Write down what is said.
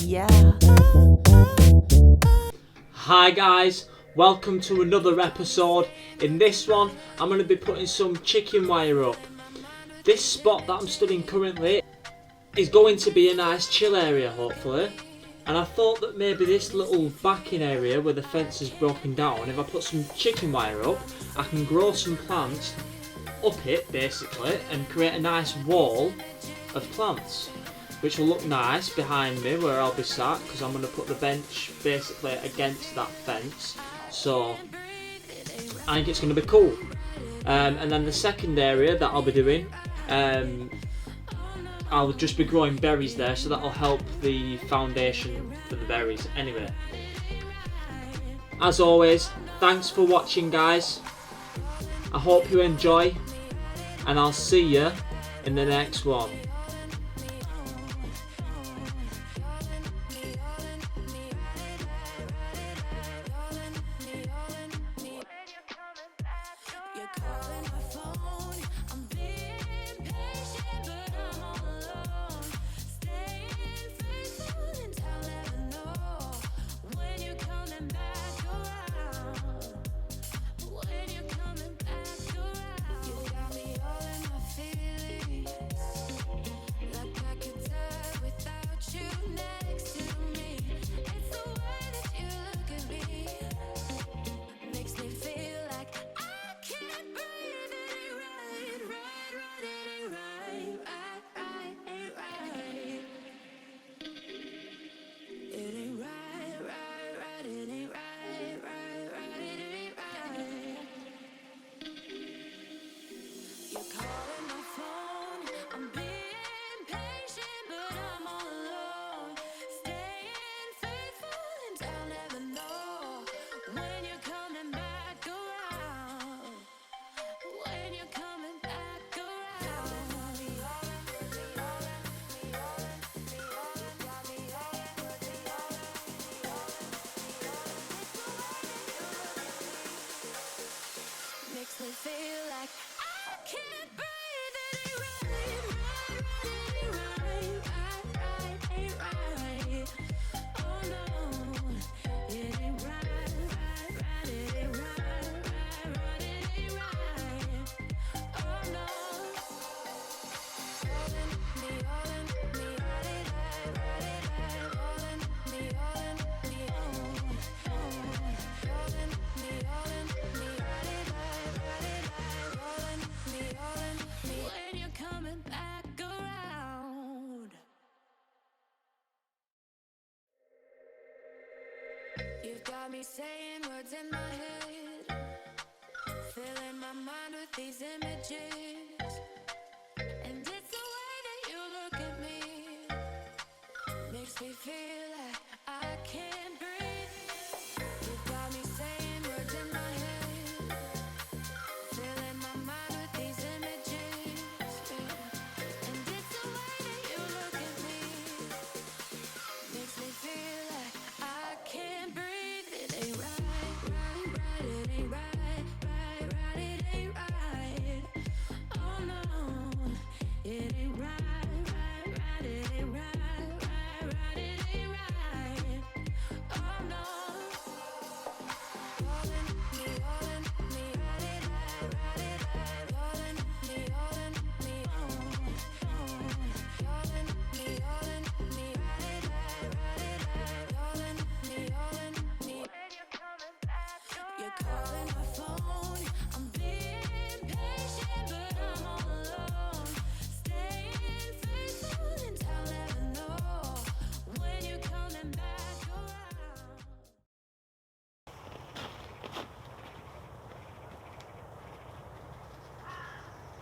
Yeah. Hi guys, welcome to another episode. In this one, I'm going to be putting some chicken wire up. This spot that I'm studying currently is going to be a nice chill area, hopefully. And I thought that maybe this little backing area where the fence is broken down, if I put some chicken wire up, I can grow some plants up it basically and create a nice wall of plants, which will look nice behind me where I'll be sat, because I'm going to put the bench basically against that fence. So I think it's going to be cool. And then the second area that I'll be doing, I'll just be growing berries there, so that'll help the foundation for the berries. Anyway, as always, thanks for watching guys. I hope you enjoy, and I'll see you in the next one. Makes me feel like I can't breathe. It ain't right, ain't right. Oh no, it ain't right, it ain't right, it ain't right. Oh no. When you're coming back around, you've got me saying words in my head, filling my mind with these images. And it's the way that you look at me, makes me feel like I can't breathe. You've got me saying words in my head, filling my mind with these images. And it's the way that you look at me, makes me feel like I can't breathe. It ain't right, it ain't right, it ain't right. Oh no, it ain't right, it ain't right, it ain't right. Oh no. You're calling my phone.